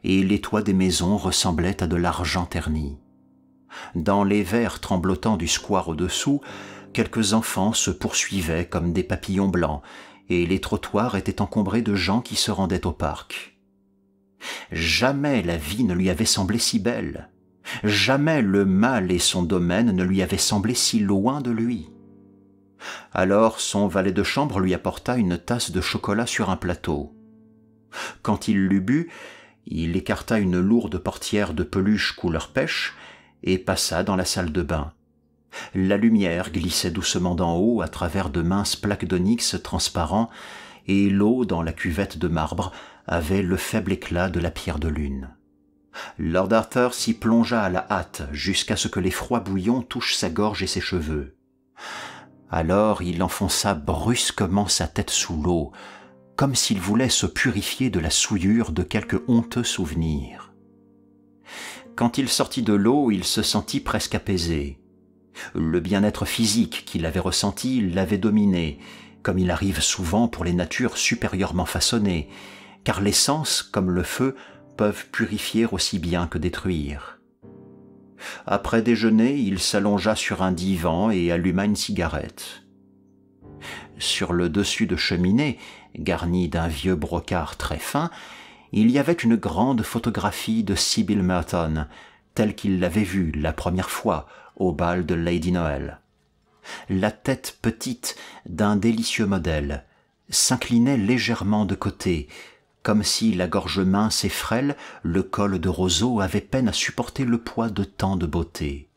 Speaker 1: et les toits des maisons ressemblaient à de l'argent terni. Dans les verres tremblotants du square au-dessous, quelques enfants se poursuivaient comme des papillons blancs et les trottoirs étaient encombrés de gens qui se rendaient au parc. Jamais la vie ne lui avait semblé si belle. Jamais le mal et son domaine ne lui avaient semblé si loin de lui. Alors son valet de chambre lui apporta une tasse de chocolat sur un plateau. Quand il l'eut bu, il écarta une lourde portière de peluche couleur pêche et passa dans la salle de bain. La lumière glissait doucement d'en haut à travers de minces plaques d'onyx transparents et l'eau dans la cuvette de marbre avait le faible éclat de la pierre de lune. Lord Arthur s'y plongea à la hâte jusqu'à ce que les froids bouillons touchent sa gorge et ses cheveux. Alors il enfonça brusquement sa tête sous l'eau, comme s'il voulait se purifier de la souillure de quelque honteux souvenir. Quand il sortit de l'eau, il se sentit presque apaisé. Le bien-être physique qu'il avait ressenti l'avait dominé, comme il arrive souvent pour les natures supérieurement façonnées, car les sens, comme le feu, peuvent purifier aussi bien que détruire. Après déjeuner, il s'allongea sur un divan et alluma une cigarette. Sur le dessus de cheminée, garni d'un vieux brocart très fin, il y avait une grande photographie de Sybil Merton, telle qu'il l'avait vue la première fois au bal de Lady Noel. La tête petite d'un délicieux modèle s'inclinait légèrement de côté, comme si la gorge mince et frêle, le col de roseau avait peine à supporter le poids de tant de beauté.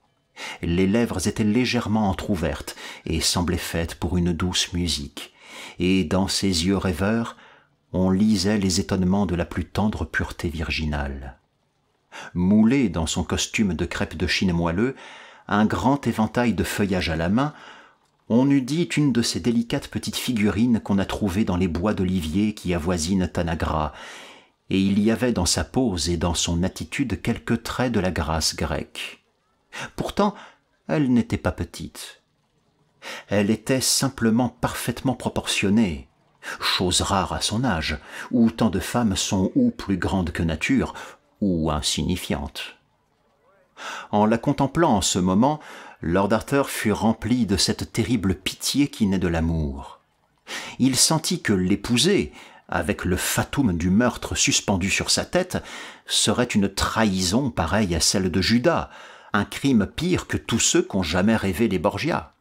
Speaker 1: Les lèvres étaient légèrement entr'ouvertes et semblaient faites pour une douce musique, et dans ses yeux rêveurs, on lisait les étonnements de la plus tendre pureté virginale. Moulé dans son costume de crêpe de Chine moelleux, un grand éventail de feuillage à la main, on eût dit une de ces délicates petites figurines qu'on a trouvées dans les bois d'olivier qui avoisinent Tanagra, et il y avait dans sa pose et dans son attitude quelques traits de la grâce grecque. Pourtant, elle n'était pas petite. Elle était simplement parfaitement proportionnée, chose rare à son âge, où tant de femmes sont ou plus grandes que nature, ou insignifiantes. En la contemplant en ce moment, Lord Arthur fut rempli de cette terrible pitié qui naît de l'amour. Il sentit que l'épouser, avec le fatum du meurtre suspendu sur sa tête, serait une trahison pareille à celle de Judas, un crime pire que tous ceux qu'ont jamais rêvé les Borgia.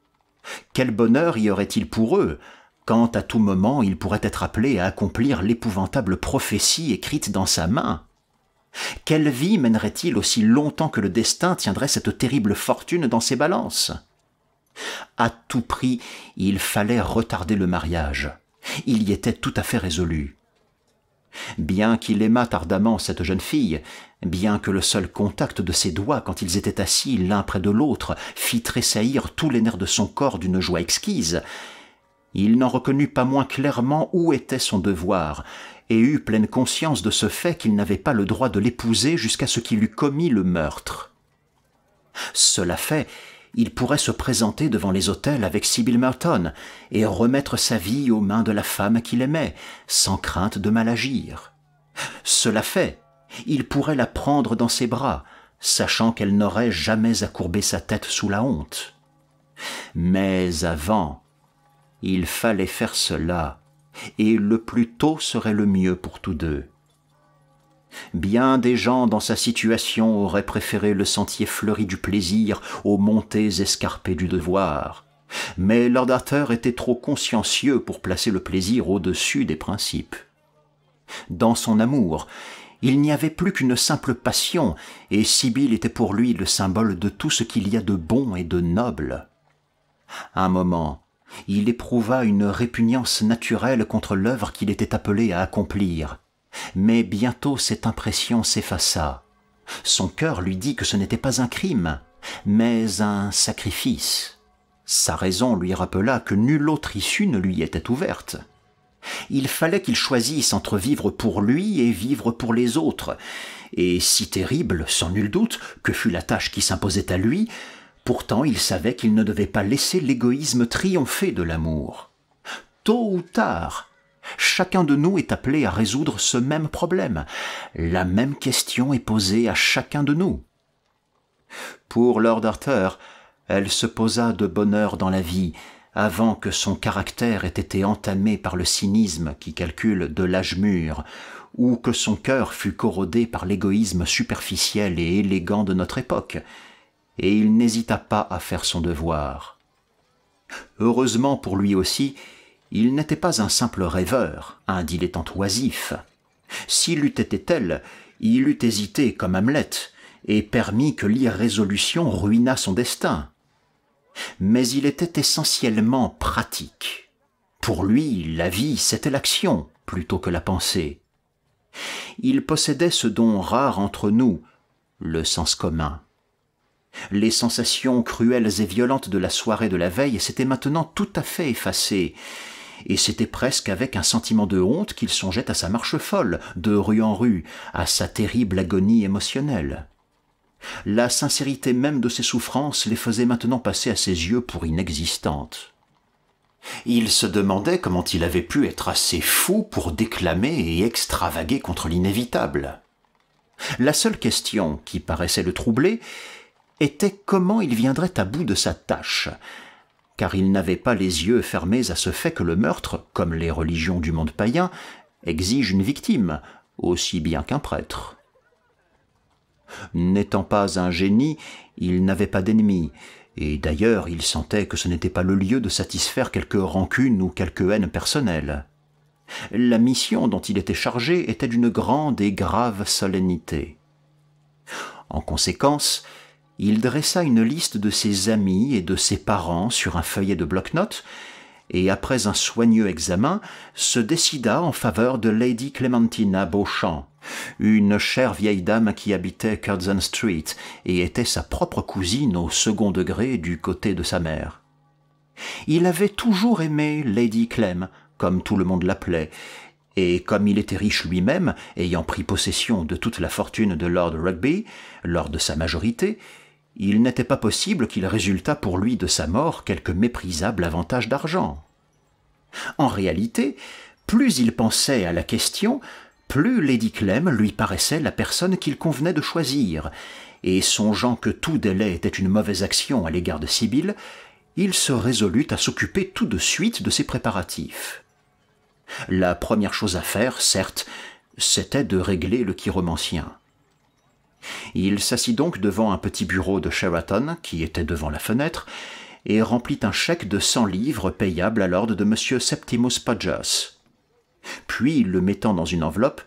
Speaker 1: Quel bonheur y aurait-il pour eux, quand à tout moment il pourrait être appelé à accomplir l'épouvantable prophétie écrite dans sa main? Quelle vie mènerait-il aussi longtemps que le destin tiendrait cette terrible fortune dans ses balances? À tout prix, il fallait retarder le mariage. Il y était tout à fait résolu. Bien qu'il aimât ardemment cette jeune fille, bien que le seul contact de ses doigts quand ils étaient assis l'un près de l'autre fit tressaillir tous les nerfs de son corps d'une joie exquise, il n'en reconnut pas moins clairement où était son devoir, et eut pleine conscience de ce fait qu'il n'avait pas le droit de l'épouser jusqu'à ce qu'il eût commis le meurtre. Cela fait, il pourrait se présenter devant les autels avec Sybil Merton et remettre sa vie aux mains de la femme qu'il aimait, sans crainte de mal agir. Cela fait, il pourrait la prendre dans ses bras, sachant qu'elle n'aurait jamais à courber sa tête sous la honte. Mais avant, il fallait faire cela, et le plus tôt serait le mieux pour tous deux. Bien des gens dans sa situation auraient préféré le sentier fleuri du plaisir aux montées escarpées du devoir, mais Lord Arthur était trop consciencieux pour placer le plaisir au-dessus des principes. Dans son amour, il n'y avait plus qu'une simple passion, et Sibyl était pour lui le symbole de tout ce qu'il y a de bon et de noble. À un moment, il éprouva une répugnance naturelle contre l'œuvre qu'il était appelé à accomplir, mais bientôt cette impression s'effaça. Son cœur lui dit que ce n'était pas un crime, mais un sacrifice. Sa raison lui rappela que nulle autre issue ne lui était ouverte. Il fallait qu'il choisisse entre vivre pour lui et vivre pour les autres, et si terrible, sans nul doute, que fût la tâche qui s'imposait à lui, pourtant il savait qu'il ne devait pas laisser l'égoïsme triompher de l'amour. Tôt ou tard, chacun de nous est appelé à résoudre ce même problème. La même question est posée à chacun de nous. Pour Lord Arthur, elle se posa de bonne heure dans la vie, avant que son caractère ait été entamé par le cynisme qui calcule de l'âge mûr, ou que son cœur fût corrodé par l'égoïsme superficiel et élégant de notre époque, et il n'hésita pas à faire son devoir. Heureusement pour lui aussi, il n'était pas un simple rêveur, un dilettante oisif. S'il eût été tel, il eût hésité comme Hamlet, et permis que l'irrésolution ruinât son destin. Mais il était essentiellement pratique. Pour lui, la vie, c'était l'action, plutôt que la pensée. Il possédait ce don rare entre nous, le sens commun. Les sensations cruelles et violentes de la soirée de la veille s'étaient maintenant tout à fait effacées, et c'était presque avec un sentiment de honte qu'il songeait à sa marche folle, de rue en rue, à sa terrible agonie émotionnelle. La sincérité même de ses souffrances les faisait maintenant passer à ses yeux pour inexistantes. Il se demandait comment il avait pu être assez fou pour déclamer et extravaguer contre l'inévitable. La seule question qui paraissait le troubler était comment il viendrait à bout de sa tâche, car il n'avait pas les yeux fermés à ce fait que le meurtre, comme les religions du monde païen, exige une victime, aussi bien qu'un prêtre. N'étant pas un génie, il n'avait pas d'ennemis, et d'ailleurs il sentait que ce n'était pas le lieu de satisfaire quelque rancune ou quelque haine personnelle. La mission dont il était chargé était d'une grande et grave solennité. En conséquence, il dressa une liste de ses amis et de ses parents sur un feuillet de bloc-notes, et après un soigneux examen, se décida en faveur de Lady Clementina Beauchamp, une chère vieille dame qui habitait Curzon Street et était sa propre cousine au second degré du côté de sa mère. Il avait toujours aimé Lady Clem, comme tout le monde l'appelait, et comme il était riche lui-même, ayant pris possession de toute la fortune de Lord Rugby, lors de sa majorité, il n'était pas possible qu'il résultât pour lui de sa mort quelque méprisable avantage d'argent. En réalité, plus il pensait à la question, plus Lady Clem lui paraissait la personne qu'il convenait de choisir, et songeant que tout délai était une mauvaise action à l'égard de Sibyl, il se résolut à s'occuper tout de suite de ses préparatifs. La première chose à faire, certes, c'était de régler le chiromancien. Il s'assit donc devant un petit bureau de Sheraton, qui était devant la fenêtre, et remplit un chèque de 100 livres payable à l'ordre de M. Septimus Podgers. Puis, le mettant dans une enveloppe,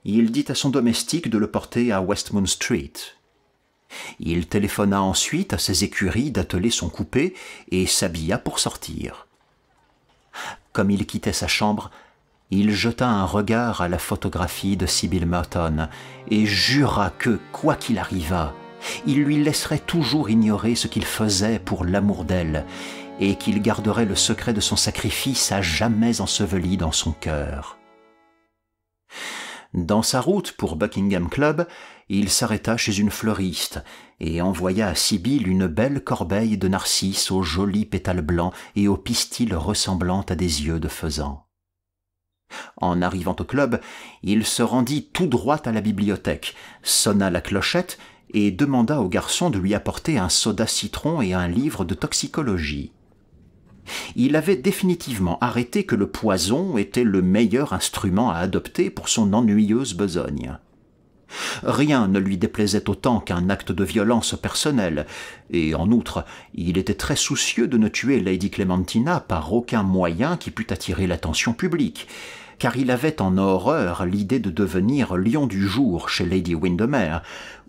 Speaker 1: il dit à son domestique de le porter à Westmount Street. Il téléphona ensuite à ses écuries d'atteler son coupé et s'habilla pour sortir. Comme il quittait sa chambre, il jeta un regard à la photographie de Sibyl Merton et jura que, quoi qu'il arrivât, il lui laisserait toujours ignorer ce qu'il faisait pour l'amour d'elle et qu'il garderait le secret de son sacrifice à jamais enseveli dans son cœur. Dans sa route pour Buckingham Club, il s'arrêta chez une fleuriste et envoya à Sibyl une belle corbeille de narcisses aux jolis pétales blancs et aux pistils ressemblant à des yeux de faisan. En arrivant au club, il se rendit tout droit à la bibliothèque, sonna la clochette et demanda au garçon de lui apporter un soda citron et un livre de toxicologie. Il avait définitivement arrêté que le poison était le meilleur instrument à adopter pour son ennuyeuse besogne. Rien ne lui déplaisait autant qu'un acte de violence personnelle, et en outre, il était très soucieux de ne tuer Lady Clementina par aucun moyen qui pût attirer l'attention publique, car il avait en horreur l'idée de devenir lion du jour chez Lady Windermere,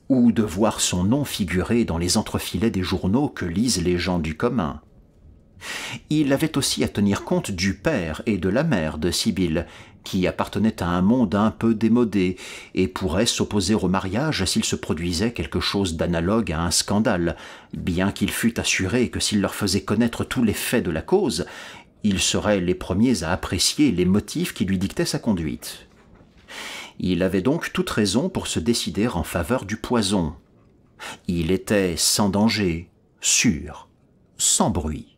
Speaker 1: ou de voir son nom figurer dans les entrefilets des journaux que lisent les gens du commun. Il avait aussi à tenir compte du père et de la mère de Sibyl, qui appartenaient à un monde un peu démodé et pourraient s'opposer au mariage s'il se produisait quelque chose d'analogue à un scandale, bien qu'il fût assuré que s'il leur faisait connaître tous les faits de la cause, ils seraient les premiers à apprécier les motifs qui lui dictaient sa conduite. Il avait donc toute raison pour se décider en faveur du poison. Il était sans danger, sûr, sans bruit.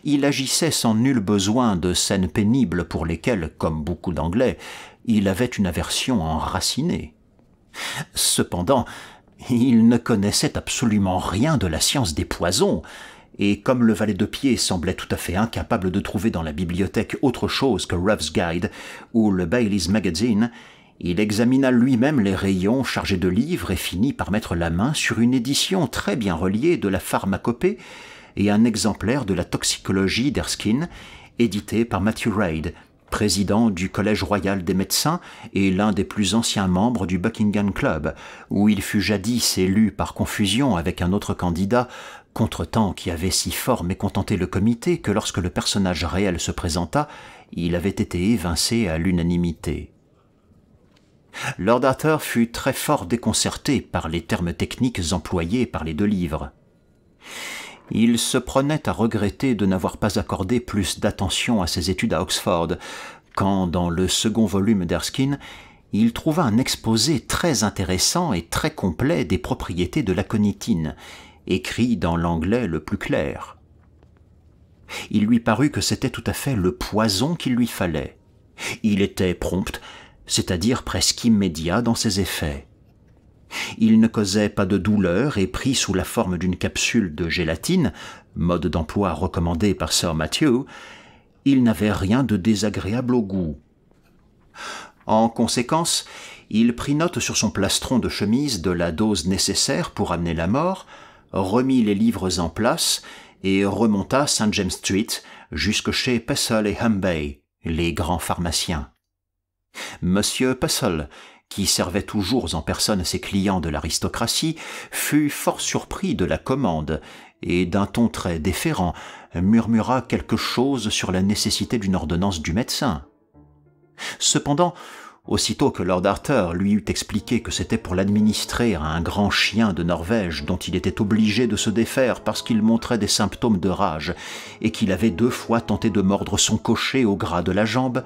Speaker 1: Il agissait sans nul besoin de scènes pénibles pour lesquelles, comme beaucoup d'Anglais, il avait une aversion enracinée. Cependant, il ne connaissait absolument rien de la science des poisons, et comme le valet de pied semblait tout à fait incapable de trouver dans la bibliothèque autre chose que Ruff's Guide ou le Bailey's Magazine, il examina lui-même les rayons chargés de livres et finit par mettre la main sur une édition très bien reliée de la pharmacopée et un exemplaire de la toxicologie d'Erskine, édité par Matthew Reid, président du Collège royal des médecins et l'un des plus anciens membres du Buckingham Club, où il fut jadis élu par confusion avec un autre candidat, contretemps qui avait si fort mécontenté le comité que lorsque le personnage réel se présenta, il avait été évincé à l'unanimité. Lord Arthur fut très fort déconcerté par les termes techniques employés par les deux livres. Il se prenait à regretter de n'avoir pas accordé plus d'attention à ses études à Oxford, quand, dans le second volume d'Erskine, il trouva un exposé très intéressant et très complet des propriétés de l'aconitine, écrit dans l'anglais le plus clair. Il lui parut que c'était tout à fait le poison qu'il lui fallait. Il était prompt, c'est-à-dire presque immédiat dans ses effets. Il ne causait pas de douleur et pris sous la forme d'une capsule de gélatine, mode d'emploi recommandé par Sir Matthew, il n'avait rien de désagréable au goût. En conséquence, il prit note sur son plastron de chemise de la dose nécessaire pour amener la mort, remit les livres en place et remonta St. James Street jusque chez Pessel et Humbey, les grands pharmaciens. Monsieur Pessel, qui servait toujours en personne ses clients de l'aristocratie, fut fort surpris de la commande et, d'un ton très déférent, murmura quelque chose sur la nécessité d'une ordonnance du médecin. Cependant, aussitôt que Lord Arthur lui eut expliqué que c'était pour l'administrer à un grand chien de Norvège dont il était obligé de se défaire parce qu'il montrait des symptômes de rage et qu'il avait 2 fois tenté de mordre son cocher au gras de la jambe,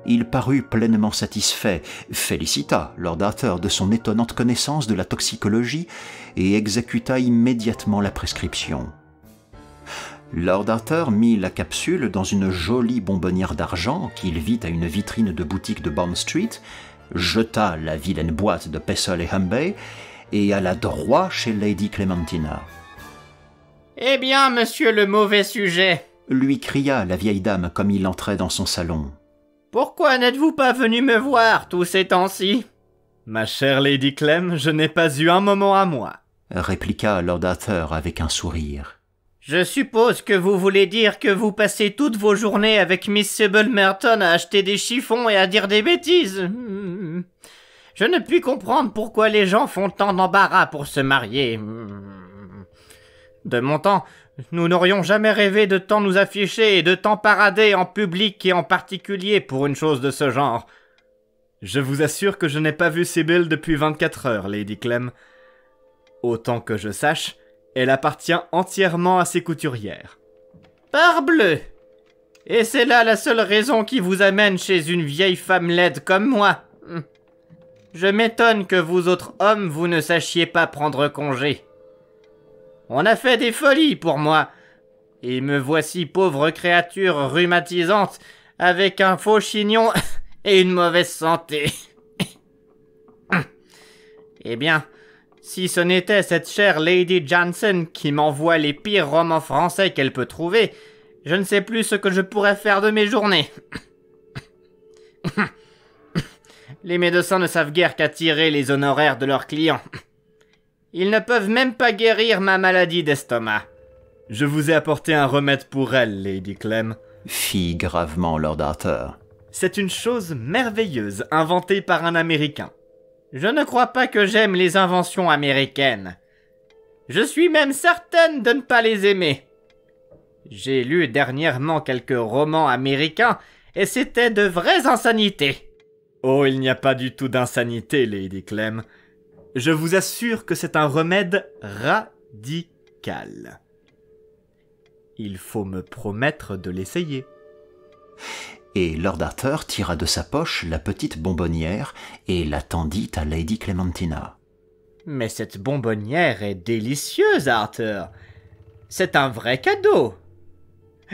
Speaker 1: il parut pleinement satisfait, félicita Lord Arthur de son étonnante connaissance de la toxicologie et exécuta immédiatement la prescription. Lord Arthur mit la capsule dans une jolie bonbonnière d'argent qu'il vit à une vitrine de boutique de Bond Street, jeta la vilaine boîte de Pessel et Humbey et alla droit chez Lady Clementina.
Speaker 4: « Eh bien, monsieur le mauvais sujet !»
Speaker 1: lui cria la vieille dame comme il entrait dans son salon.
Speaker 4: Pourquoi n'êtes-vous pas venu me voir tous ces temps-ci ?
Speaker 2: Ma chère Lady Clem, je n'ai pas eu un moment à moi,
Speaker 1: répliqua Lord Arthur avec un sourire.
Speaker 4: Je suppose que vous voulez dire que vous passez toutes vos journées avec Miss Sybil Merton à acheter des chiffons et à dire des bêtises. Je ne puis comprendre pourquoi les gens font tant d'embarras pour se marier. De mon temps, nous n'aurions jamais rêvé de tant nous afficher et de tant parader en public et en particulier pour une chose de ce genre.
Speaker 2: Je vous assure que je n'ai pas vu Sybil depuis 24 heures, Lady Clem. Autant que je sache, elle appartient entièrement à ses couturières.
Speaker 4: Parbleu! Et c'est là la seule raison qui vous amène chez une vieille femme laide comme moi. Je m'étonne que vous autres hommes, vous ne sachiez pas prendre congé. On a fait des folies pour moi, et me voici pauvre créature rhumatisante, avec un faux chignon et une mauvaise santé. Eh bien, si ce n'était cette chère Lady Jansen qui m'envoie les pires romans français qu'elle peut trouver, Je ne sais plus ce que je pourrais faire de mes journées. Les médecins ne savent guère qu'attirer les honoraires de leurs clients. Ils ne peuvent même pas guérir ma maladie d'estomac.
Speaker 2: Je vous ai apporté un remède pour elle, Lady Clem,
Speaker 1: fit gravement Lord Arthur.
Speaker 2: C'est une chose merveilleuse, inventée par un Américain.
Speaker 4: Je ne crois pas que j'aime les inventions américaines. Je suis même certaine de ne pas les aimer. J'ai lu dernièrement quelques romans américains et c'était de vraies insanités.
Speaker 2: Oh, il n'y a pas du tout d'insanité, Lady Clem. Je vous assure que c'est un remède radical. Il faut me promettre de l'essayer.
Speaker 1: Et Lord Arthur tira de sa poche la petite bonbonnière et la tendit à Lady Clementina.
Speaker 4: Mais cette bonbonnière est délicieuse, Arthur. C'est un vrai cadeau.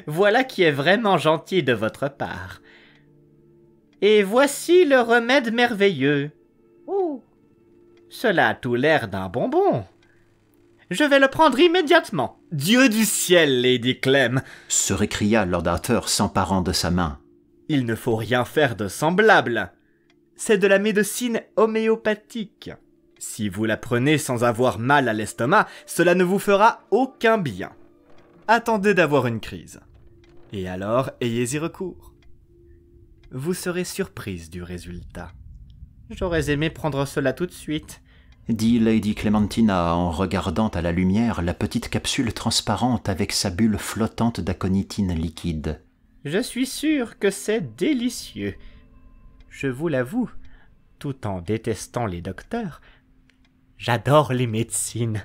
Speaker 4: Voilà qui est vraiment gentil de votre part. Et voici le remède merveilleux. Oh, cela a tout l'air d'un bonbon. Je vais le prendre immédiatement.
Speaker 2: Dieu du ciel, Lady Clem,
Speaker 1: se récria Lord Arthur s'emparant de sa main.
Speaker 2: Il ne faut rien faire de semblable. C'est de la médecine homéopathique. Si vous la prenez sans avoir mal à l'estomac, cela ne vous fera aucun bien. Attendez d'avoir une crise. Et alors, ayez-y recours. Vous serez surprise du résultat.
Speaker 4: J'aurais aimé prendre cela tout de suite,
Speaker 1: dit Lady Clementina en regardant à la lumière la petite capsule transparente avec sa bulle flottante d'aconitine liquide.
Speaker 4: Je suis sûre que c'est délicieux. Je vous l'avoue, tout en détestant les docteurs, j'adore les médecines.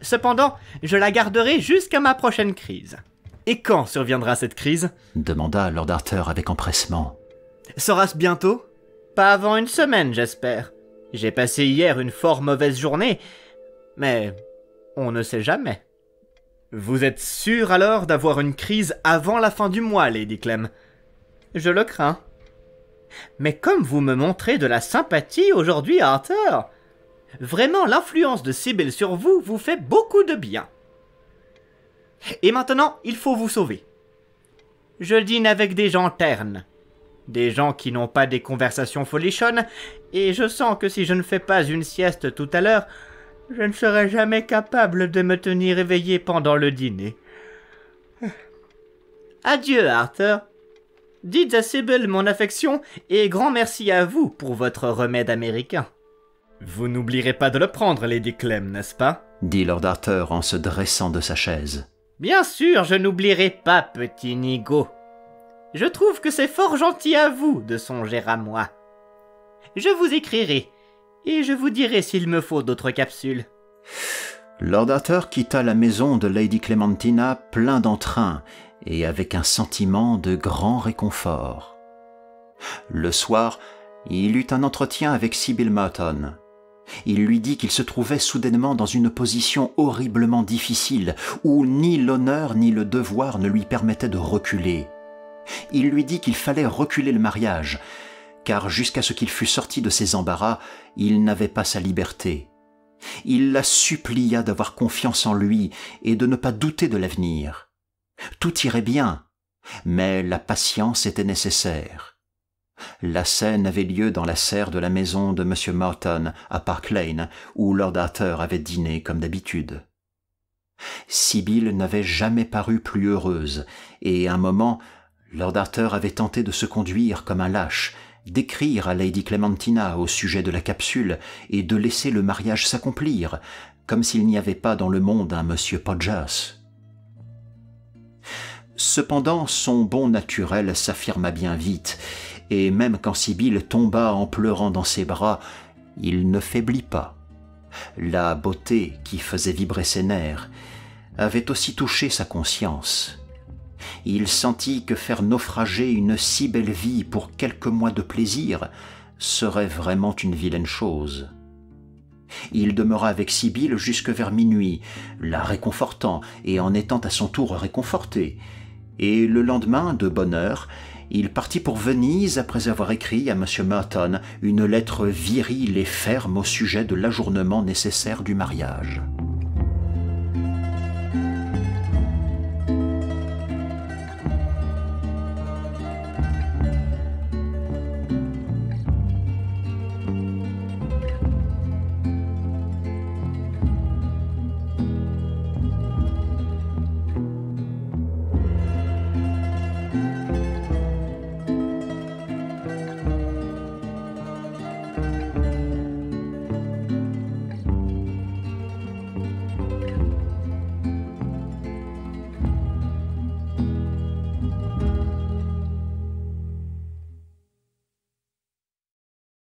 Speaker 4: Cependant, je la garderai jusqu'à ma prochaine crise.
Speaker 2: Et quand surviendra cette crise ?
Speaker 1: Demanda Lord Arthur avec empressement.
Speaker 2: Sera-ce bientôt ?
Speaker 4: Pas avant une semaine, j'espère. J'ai passé hier une fort mauvaise journée, mais on ne sait jamais.
Speaker 2: Vous êtes sûr alors d'avoir une crise avant la fin du mois, Lady Clem ?
Speaker 4: Je le crains. Mais comme vous me montrez de la sympathie aujourd'hui, Arthur, vraiment l'influence de Sibyl sur vous vous fait beaucoup de bien.
Speaker 2: Et maintenant, il faut vous sauver.
Speaker 4: Je dîne avec des gens ternes. Des gens qui n'ont pas des conversations folichonnes, et je sens que si je ne fais pas une sieste tout à l'heure, je ne serai jamais capable de me tenir éveillé pendant le dîner. Adieu, Arthur. Dites à Sibyl mon affection, et grand merci à vous pour votre remède américain.
Speaker 2: Vous n'oublierez pas de le prendre, Lady Clem, n'est-ce pas ?
Speaker 1: Dit Lord Arthur en se dressant de sa chaise.
Speaker 4: Bien sûr, je n'oublierai pas, petit Nigo. Je trouve que c'est fort gentil à vous de songer à moi. Je vous écrirai, et je vous dirai s'il me faut d'autres capsules.
Speaker 1: Lord Arthur quitta la maison de Lady Clementina plein d'entrain et avec un sentiment de grand réconfort. Le soir, il eut un entretien avec Sibyl Merton. Il lui dit qu'il se trouvait soudainement dans une position horriblement difficile, où ni l'honneur ni le devoir ne lui permettaient de reculer. Il lui dit qu'il fallait reculer le mariage, car jusqu'à ce qu'il fût sorti de ses embarras, il n'avait pas sa liberté. Il la supplia d'avoir confiance en lui et de ne pas douter de l'avenir. Tout irait bien, mais la patience était nécessaire. La scène avait lieu dans la serre de la maison de M. Merton à Park Lane, où Lord Arthur avait dîné comme d'habitude. Sibyl n'avait jamais paru plus heureuse, et un moment, Lord Arthur avait tenté de se conduire comme un lâche, d'écrire à Lady Clementina au sujet de la capsule et de laisser le mariage s'accomplir, comme s'il n'y avait pas dans le monde un M. Podgers. Cependant, son bon naturel s'affirma bien vite, et même quand Sibyl tomba en pleurant dans ses bras, il ne faiblit pas. La beauté qui faisait vibrer ses nerfs avait aussi touché sa conscience. Il sentit que faire naufrager une si belle vie pour quelques mois de plaisir serait vraiment une vilaine chose. Il demeura avec Sibyl jusque vers minuit, la réconfortant et en étant à son tour réconforté, et le lendemain, de bonne heure, il partit pour Venise après avoir écrit à M. Merton une lettre virile et ferme au sujet de l'ajournement nécessaire du mariage.